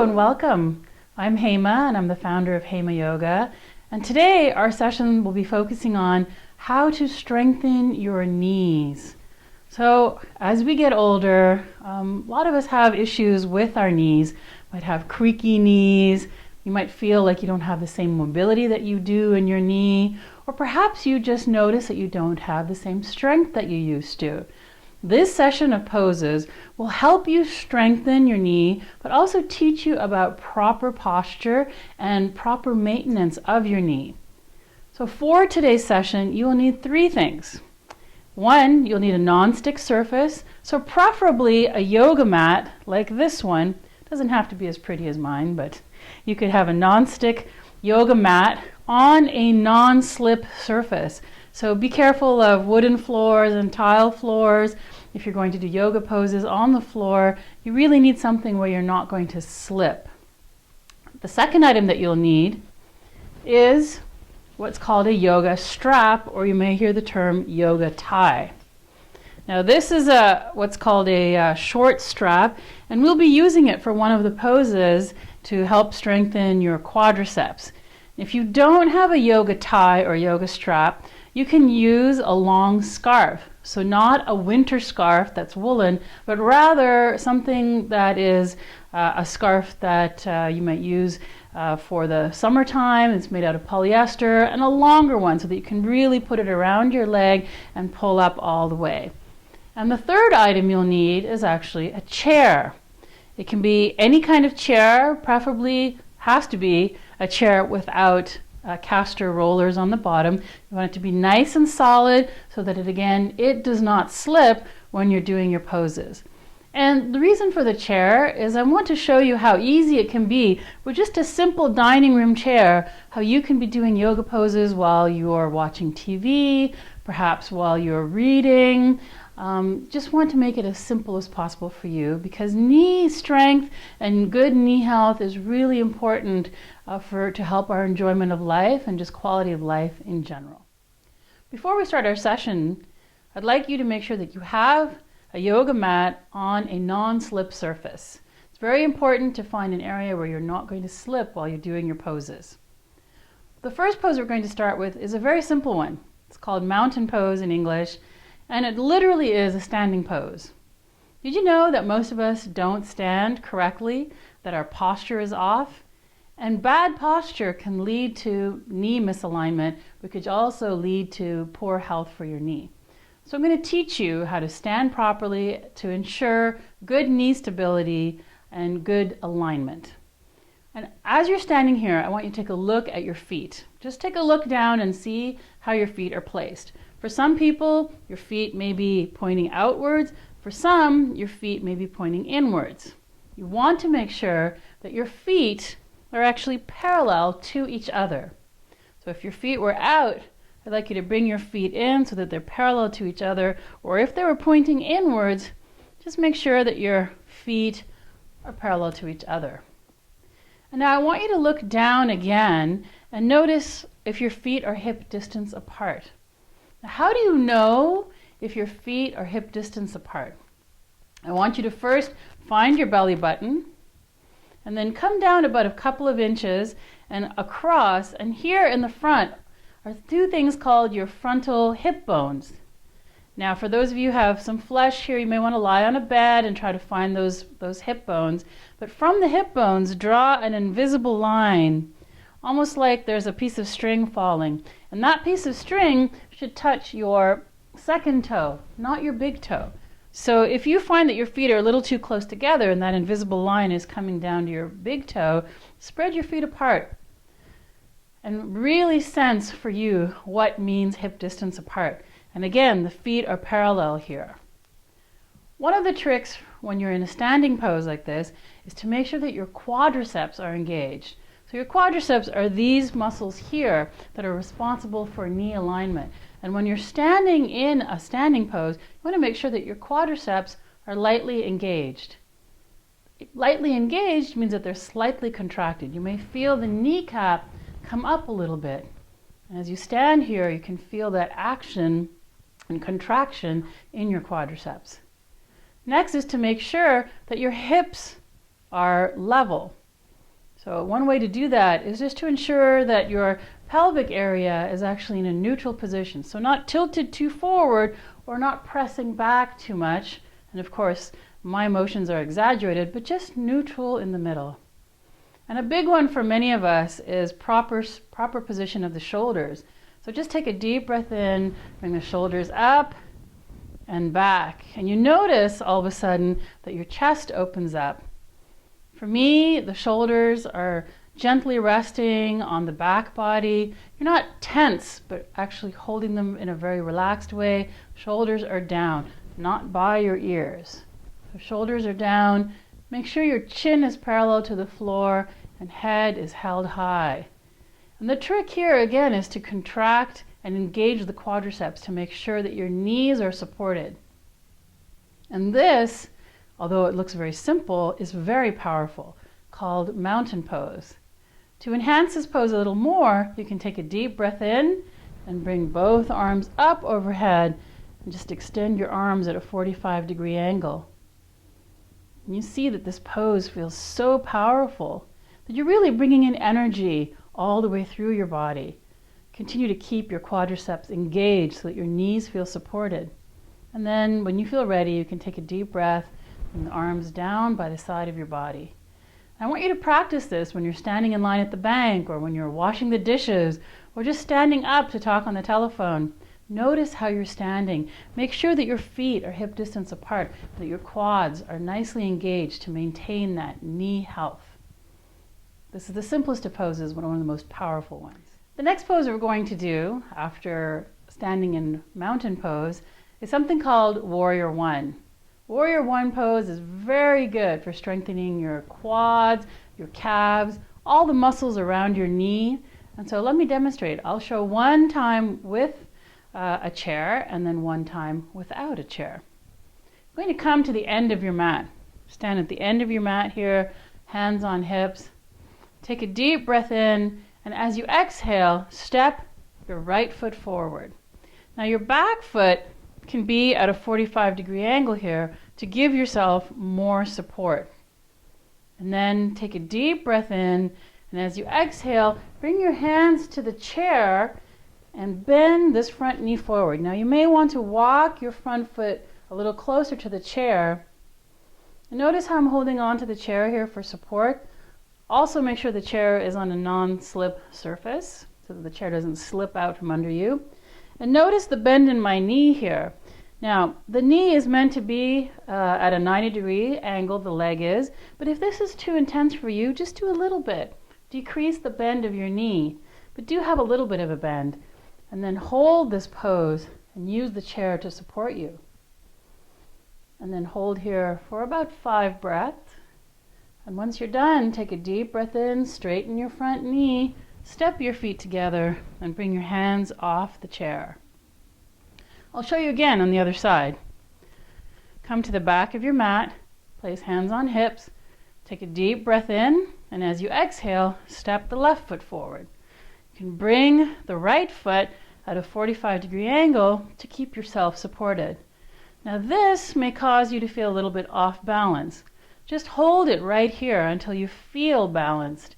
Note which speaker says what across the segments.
Speaker 1: and welcome. I'm Hema and I'm the founder of Hema Yoga. And today our session will be focusing on how to strengthen your knees. So as we get older, a lot of us have issues with our knees. Might have creaky knees. You might feel like you don't have the same mobility that you do in your knee. Or perhaps you just notice that you don't have the same strength that you used to. This session of poses will help you strengthen your knee, but also teach you about proper posture and proper maintenance of your knee. So for today's session, you will need three things. One, you'll need a non-stick surface, so preferably a yoga mat like this one. It doesn't have to be as pretty as mine, but you could have a non-stick yoga mat on a non-slip surface. So be careful of wooden floors and tile floors. If you're going to do yoga poses on the floor, you really need something where you're not going to slip. The second item that you'll need is what's called a yoga strap, or you may hear the term yoga tie. Now this is what's called a short strap, and we'll be using it for one of the poses to help strengthen your quadriceps. If you don't have a yoga tie or yoga strap, you can use a long scarf. So not a winter scarf that's woolen, but rather something that is a scarf that you might use for the summertime. It's made out of polyester, and a longer one so that you can really put it around your leg and pull up all the way. And the third item you'll need is actually a chair. It can be any kind of chair, preferably has to be a chair without caster rollers on the bottom. You want it to be nice and solid so that it does not slip when you're doing your poses. And the reason for the chair is I want to show you how easy it can be with just a simple dining room chair, how you can be doing yoga poses while you're watching TV, perhaps while you're reading. Just want to make it as simple as possible for you, because knee strength and good knee health is really important to help our enjoyment of life and just quality of life in general. Before we start our session, I'd like you to make sure that you have a yoga mat on a non-slip surface. It's very important to find an area where you're not going to slip while you're doing your poses. The first pose we're going to start with is a very simple one. It's called mountain pose in English, and it literally is a standing pose. Did you know that most of us don't stand correctly, that our posture is off? And bad posture can lead to knee misalignment, which could also lead to poor health for your knee. So I'm going to teach you how to stand properly to ensure good knee stability and good alignment. And as you're standing here, I want you to take a look at your feet. Just take a look down and see how your feet are placed. For some people, your feet may be pointing outwards. For some, your feet may be pointing inwards. You want to make sure that your feet are actually parallel to each other. So if your feet were out, I'd like you to bring your feet in so that they're parallel to each other. Or if they were pointing inwards, just make sure that your feet are parallel to each other. And now I want you to look down again and notice if your feet are hip distance apart. Now, how do you know if your feet are hip distance apart? I want you to first find your belly button and then come down about a couple of inches and across, and here in the front are two things called your frontal hip bones. Now for those of you who have some flesh here, you may want to lie on a bed and try to find those hip bones. But from the hip bones, draw an invisible line, almost like there's a piece of string falling. And that piece of string should touch your second toe, not your big toe. So if you find that your feet are a little too close together and that invisible line is coming down to your big toe, spread your feet apart and really sense for you what means hip distance apart. And again, the feet are parallel here. One of the tricks when you're in a standing pose like this is to make sure that your quadriceps are engaged. So your quadriceps are these muscles here that are responsible for knee alignment. And when you're standing in a standing pose, you want to make sure that your quadriceps are lightly engaged. Lightly engaged means that they're slightly contracted. You may feel the kneecap come up a little bit. And as you stand here, you can feel that action and contraction in your quadriceps. Next is to make sure that your hips are level. So one way to do that is just to ensure that your pelvic area is actually in a neutral position. So not tilted too forward or not pressing back too much. And of course, my motions are exaggerated, but just neutral in the middle. And a big one for many of us is proper position of the shoulders. So just take a deep breath in, bring the shoulders up and back. And you notice all of a sudden that your chest opens up. For me, the shoulders are gently resting on the back body. You're not tense, but actually holding them in a very relaxed way. Shoulders are down, not by your ears. So shoulders are down. Make sure your chin is parallel to the floor and head is held high. And the trick here again is to contract and engage the quadriceps to make sure that your knees are supported. And this, although it looks very simple, is very powerful, called mountain pose. To enhance this pose a little more, you can take a deep breath in and bring both arms up overhead and just extend your arms at a 45-degree angle. And you see that this pose feels so powerful that you're really bringing in energy all the way through your body. Continue to keep your quadriceps engaged so that your knees feel supported. And then when you feel ready, you can take a deep breath and the arms down by the side of your body. I want you to practice this when you're standing in line at the bank or when you're washing the dishes or just standing up to talk on the telephone. Notice how you're standing. Make sure that your feet are hip distance apart, that your quads are nicely engaged to maintain that knee health. This is the simplest of poses, but one of the most powerful ones. The next pose we're going to do after standing in mountain pose is something called Warrior One. Warrior One pose is very good for strengthening your quads, your calves, all the muscles around your knee. And so let me demonstrate. I'll show one time with a chair and then one time without a chair. You're going to come to the end of your mat. Stand at the end of your mat here, hands on hips. Take a deep breath in, and as you exhale, step your right foot forward. Now your back foot can be at a 45-degree angle here to give yourself more support. And then take a deep breath in, and as you exhale, bring your hands to the chair and bend this front knee forward. Now you may want to walk your front foot a little closer to the chair. And notice how I'm holding on to the chair here for support. Also make sure the chair is on a non-slip surface so that the chair doesn't slip out from under you. And notice the bend in my knee here. Now, the knee is meant to be at a 90-degree angle, the leg is, but if this is too intense for you, just do a little bit. Decrease the bend of your knee, but do have a little bit of a bend. And then hold this pose and use the chair to support you. And then hold here for about 5 breaths. And once you're done, take a deep breath in, straighten your front knee, step your feet together, and bring your hands off the chair. I'll show you again on the other side. Come to the back of your mat, place hands on hips, take a deep breath in, and as you exhale, step the left foot forward. You can bring the right foot at a 45-degree angle to keep yourself supported. Now this may cause you to feel a little bit off balance. Just hold it right here until you feel balanced.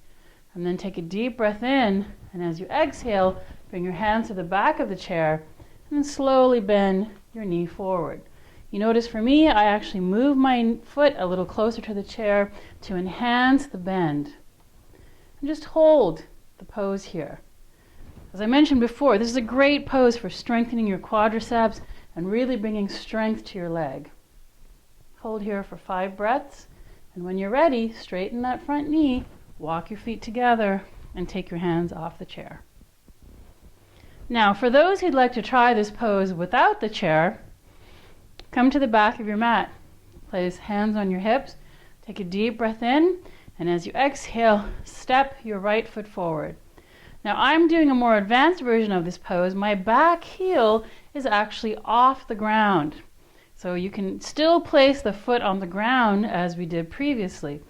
Speaker 1: And then take a deep breath in, and as you exhale, bring your hands to the back of the chair, and then slowly bend your knee forward. You notice for me, I actually move my foot a little closer to the chair to enhance the bend. And just hold the pose here. As I mentioned before, this is a great pose for strengthening your quadriceps and really bringing strength to your leg. Hold here for 5 breaths. And when you're ready, straighten that front knee, walk your feet together, and take your hands off the chair. Now, for those who'd like to try this pose without the chair, come to the back of your mat. Place hands on your hips, take a deep breath in, and as you exhale, step your right foot forward. Now, I'm doing a more advanced version of this pose. My back heel is actually off the ground. So you can still place the foot on the ground as we did previously.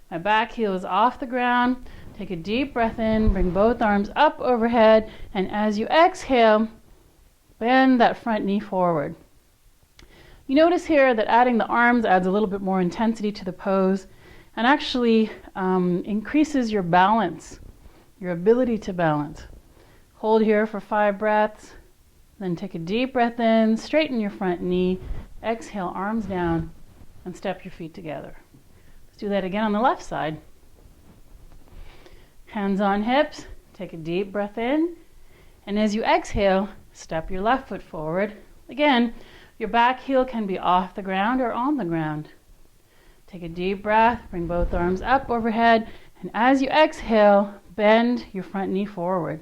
Speaker 1: My back heel is off the ground. Take a deep breath in, bring both arms up overhead, and as you exhale, bend that front knee forward. You notice here that adding the arms adds a little bit more intensity to the pose. and actually increases your balance, your ability to balance. Hold here for 5 breaths, then take a deep breath in, straighten your front knee, exhale, arms down, and step your feet together. Let's do that again on the left side. Hands on hips, take a deep breath in, and as you exhale, step your left foot forward. Again, your back heel can be off the ground or on the ground. Take a deep breath, bring both arms up overhead, and as you exhale, bend your front knee forward.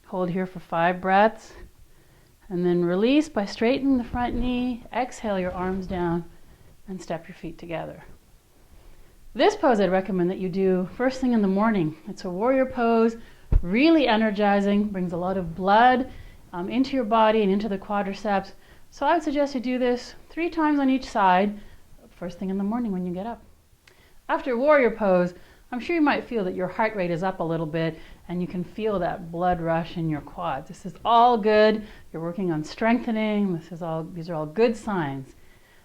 Speaker 1: Hold here for 5 breaths, and then release by straightening the front knee. Exhale your arms down and step your feet together. This pose I'd recommend that you do first thing in the morning. It's a warrior pose, really energizing, brings a lot of blood into your body and into the quadriceps. So I would suggest you do this 3 times on each side, first thing in the morning when you get up. After warrior pose, I'm sure you might feel that your heart rate is up a little bit and you can feel that blood rush in your quads. This is all good. You're working on strengthening. These are all good signs.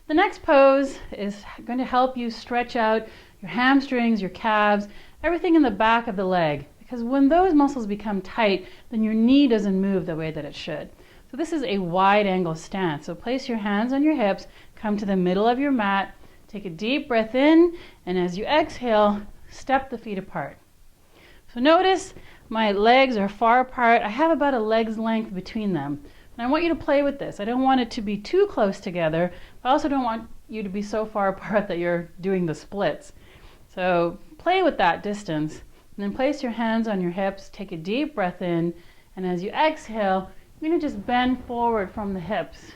Speaker 1: The next pose is going to help you stretch out your hamstrings, your calves, everything in the back of the leg. Because when those muscles become tight, then your knee doesn't move the way that it should. So this is a wide angle stance. So place your hands on your hips, come to the middle of your mat, take a deep breath in, and as you exhale, step the feet apart. So notice my legs are far apart. I have about a leg's length between them. And I want you to play with this. I don't want it to be too close together, but I also don't want you to be so far apart that you're doing the splits. So play with that distance, and then place your hands on your hips, take a deep breath in, and as you exhale, you're going to just bend forward from the hips.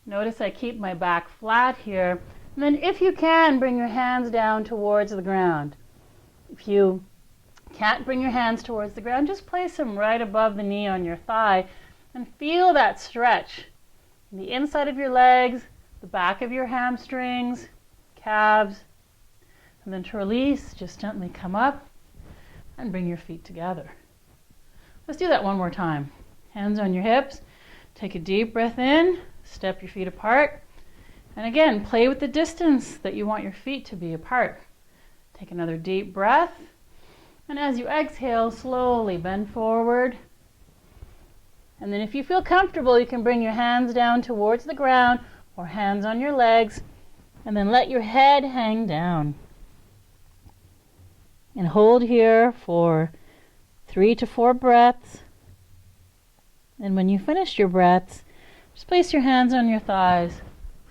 Speaker 1: Notice I keep my back flat here, and then if you can, bring your hands down towards the ground. If you can't bring your hands towards the ground, just place them right above the knee on your thigh and feel that stretch in the inside of your legs, the back of your hamstrings, calves. And then to release, just gently come up and bring your feet together. Let's do that one more time. Hands on your hips, take a deep breath in, step your feet apart, and again, play with the distance that you want your feet to be apart. Take another deep breath, and as you exhale, slowly bend forward. And then if you feel comfortable, you can bring your hands down towards the ground or hands on your legs, and then let your head hang down. And hold here for 3 to 4 breaths. And when you finish your breaths, just place your hands on your thighs.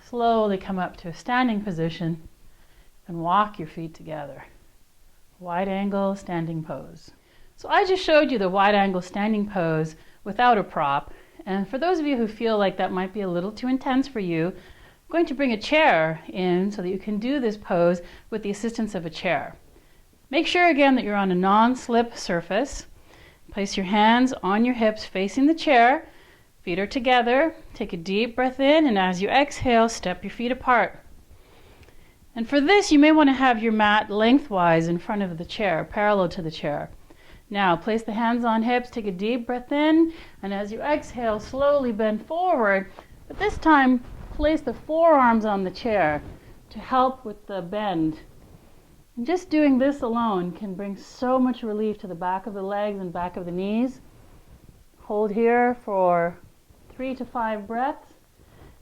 Speaker 1: Slowly come up to a standing position and walk your feet together. Wide angle standing pose. So I just showed you the wide angle standing pose without a prop. And for those of you who feel like that might be a little too intense for you, I'm going to bring a chair in so that you can do this pose with the assistance of a chair. Make sure again that you're on a non-slip surface. Place your hands on your hips facing the chair. Feet are together. Take a deep breath in, and as you exhale, step your feet apart. And for this, you may want to have your mat lengthwise in front of the chair, parallel to the chair. Now, place the hands on hips, take a deep breath in, and as you exhale, slowly bend forward. But this time, place the forearms on the chair to help with the bend. And just doing this alone can bring so much relief to the back of the legs and back of the knees. Hold here for 3 to 5 breaths.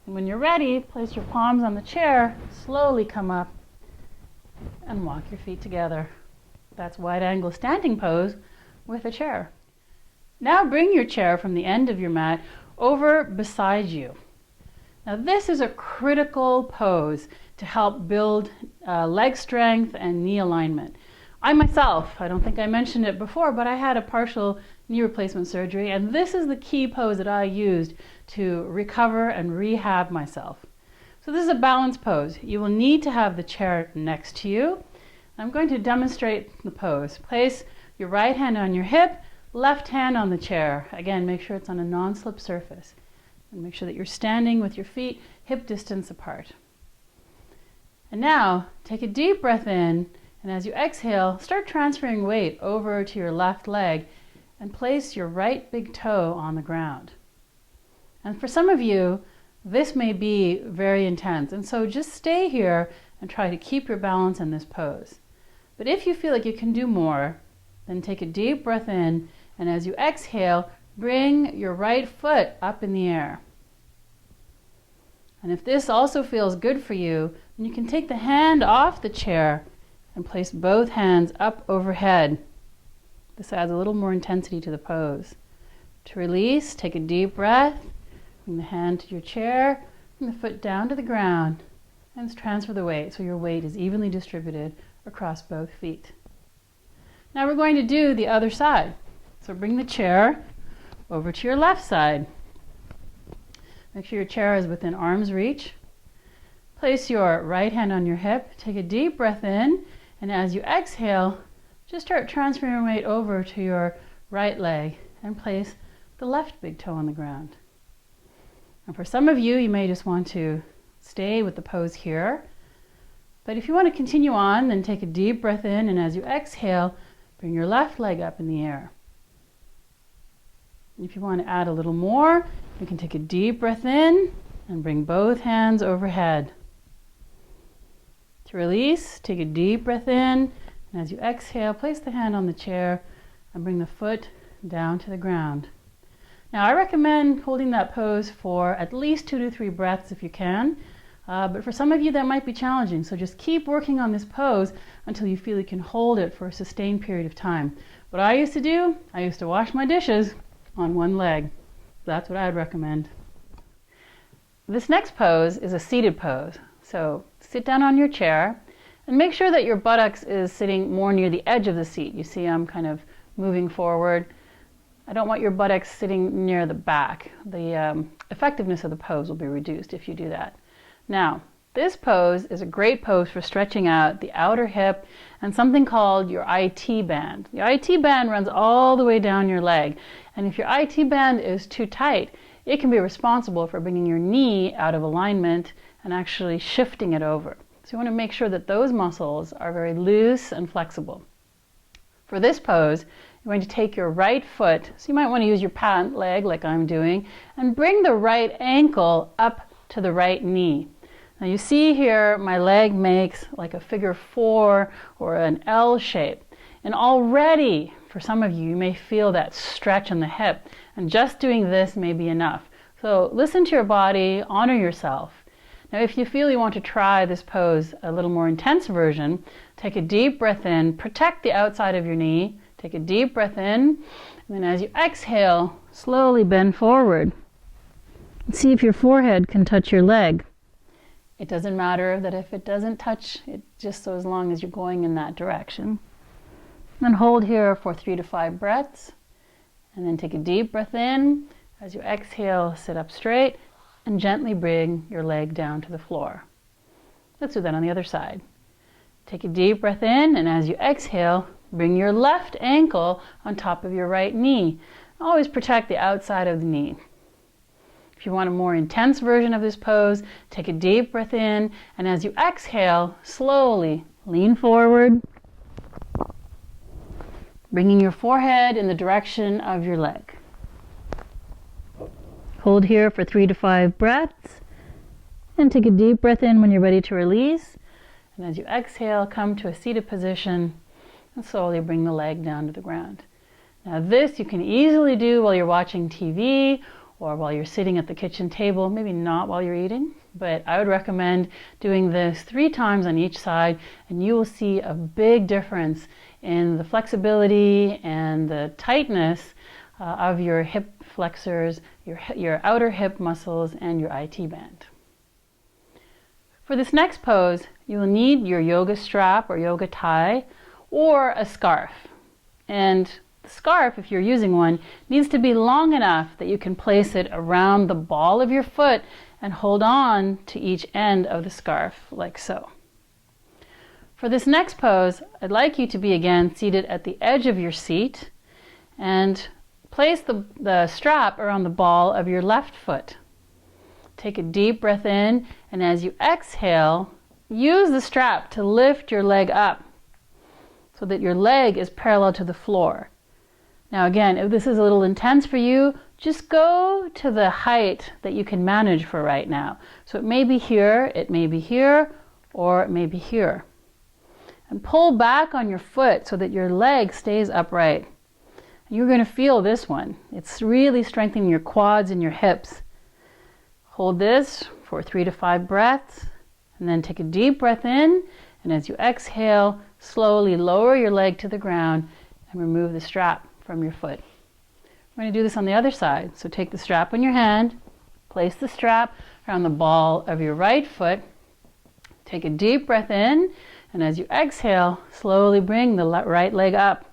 Speaker 1: And when you're ready, place your palms on the chair, slowly come up and walk your feet together. That's wide angle standing pose with a chair. Now bring your chair from the end of your mat over beside you. Now this is a critical pose to help build leg strength and knee alignment. I myself, I don't think I mentioned it before, but I had a partial knee replacement surgery, and this is the key pose that I used to recover and rehab myself. So this is a balance pose. You will need to have the chair next to you. I'm going to demonstrate the pose. Place your right hand on your hip, left hand on the chair. Again, make sure it's on a non-slip surface. And make sure that you're standing with your feet hip distance apart. And now, take a deep breath in, and as you exhale, start transferring weight over to your left leg and place your right big toe on the ground. And for some of you, this may be very intense. And so just stay here and try to keep your balance in this pose. But if you feel like you can do more, then take a deep breath in, and as you exhale, bring your right foot up in the air. And if this also feels good for you, then you can take the hand off the chair and place both hands up overhead. This adds a little more intensity to the pose. To release, take a deep breath, bring the hand to your chair, bring the foot down to the ground, and transfer the weight so your weight is evenly distributed across both feet. Now we're going to do the other side. So bring the chair over to your left side. Make sure your chair is within arm's reach. Place your right hand on your hip, take a deep breath in, and as you exhale, just start transferring your weight over to your right leg and place the left big toe on the ground. And for some of you, you may just want to stay with the pose here. But if you want to continue on, then take a deep breath in, and as you exhale, bring your left leg up in the air. If you want to add a little more, you can take a deep breath in and bring both hands overhead. To release, take a deep breath in, and as you exhale, place the hand on the chair and bring the foot down to the ground. Now I recommend holding that pose for at least 2 to 3 breaths if you can, but for some of you that might be challenging, so just keep working on this pose until you feel you can hold it for a sustained period of time. What I used to do, I used to wash my dishes on one leg. That's what I'd recommend. This next pose is a seated pose. So sit down on your chair and make sure that your buttocks is sitting more near the edge of the seat. You see I'm kind of moving forward. I don't want your buttocks sitting near the back. The effectiveness of the pose will be reduced if you do that. Now, this pose is a great pose for stretching out the outer hip and something called your IT band. The IT band runs all the way down your leg, and if your IT band is too tight, it can be responsible for bringing your knee out of alignment and actually shifting it over. So you want to make sure that those muscles are very loose and flexible. For this pose, you're going to take your right foot, so you might want to use your pant leg like I'm doing, and bring the right ankle up to the right knee. Now you see here my leg makes like a figure 4 or an L shape. And already, for some of you, you may feel that stretch in the hip. And just doing this may be enough. So listen to your body, honor yourself. Now if you feel you want to try this pose, a little more intense version, take a deep breath in, protect the outside of your knee, take a deep breath in, and then as you exhale, slowly bend forward. And see if your forehead can touch your leg. It doesn't matter that if it doesn't touch, it just so as long as you're going in that direction. And hold here for 3 to 5 breaths. And then take a deep breath in. As you exhale, sit up straight and gently bring your leg down to the floor. Let's do that on the other side. Take a deep breath in, and as you exhale, bring your left ankle on top of your right knee. Always protect the outside of the knee. If you want a more intense version of this pose, take a deep breath in, and as you exhale, slowly lean forward, bringing your forehead in the direction of your leg. Hold here for 3 to 5 breaths, and take a deep breath in when you're ready to release. And as you exhale, come to a seated position, and slowly bring the leg down to the ground. Now this you can easily do while you're watching TV, or while you're sitting at the kitchen table, maybe not while you're eating, but I would recommend doing this 3 times on each side, and you will see a big difference in the flexibility and the tightness of your hip flexors, your outer hip muscles, and your IT band. For this next pose, you will need your yoga strap or yoga tie or a scarf. And the scarf, if you're using one, needs to be long enough that you can place it around the ball of your foot and hold on to each end of the scarf, like so. For this next pose, I'd like you to be again seated at the edge of your seat and place the strap around the ball of your left foot. Take a deep breath in, and as you exhale, use the strap to lift your leg up so that your leg is parallel to the floor. Now again, if this is a little intense for you, just go to the height that you can manage for right now. So it may be here, or it may be here. And pull back on your foot so that your leg stays upright. And you're going to feel this one. It's really strengthening your quads and your hips. Hold this for 3 to 5 breaths, and then take a deep breath in, and as you exhale, slowly lower your leg to the ground and remove the strap from your foot. We're going to do this on the other side. So take the strap on your hand, place the strap around the ball of your right foot, take a deep breath in, and as you exhale, slowly bring the right leg up.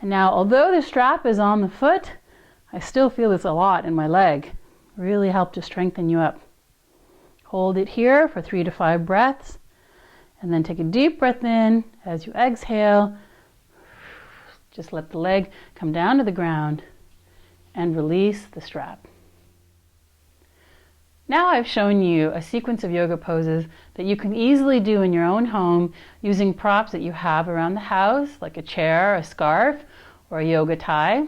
Speaker 1: And now, although the strap is on the foot, I still feel this a lot in my leg. Really help to strengthen you up. Hold it here for 3 to 5 breaths, and then take a deep breath in. As you exhale, just let the leg come down to the ground and release the strap. Now I've shown you a sequence of yoga poses that you can easily do in your own home using props that you have around the house, like a chair, a scarf, or a yoga tie.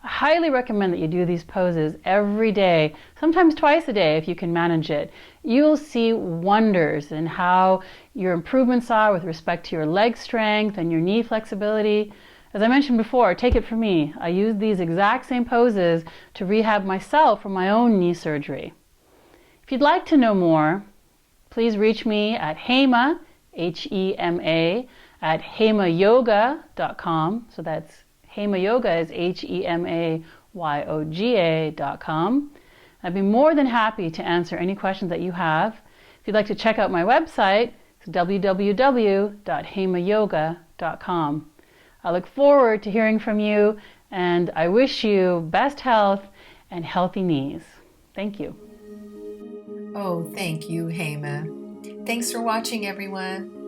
Speaker 1: I highly recommend that you do these poses every day, sometimes twice a day if you can manage it. You'll see wonders in how your improvements are with respect to your leg strength and your knee flexibility. As I mentioned before, take it from me, I used these exact same poses to rehab myself from my own knee surgery. If you'd like to know more, please reach me at Hema, H-E-M-A, at hemayoga.com. So that's Hema Yoga is HEMAYOGA.com. I'd be more than happy to answer any questions that you have. If you'd like to check out my website, it's www.hemayoga.com. I look forward to hearing from you, and I wish you best health and healthy knees. Thank you.
Speaker 2: Oh, thank you, Hema. Thanks for watching, everyone.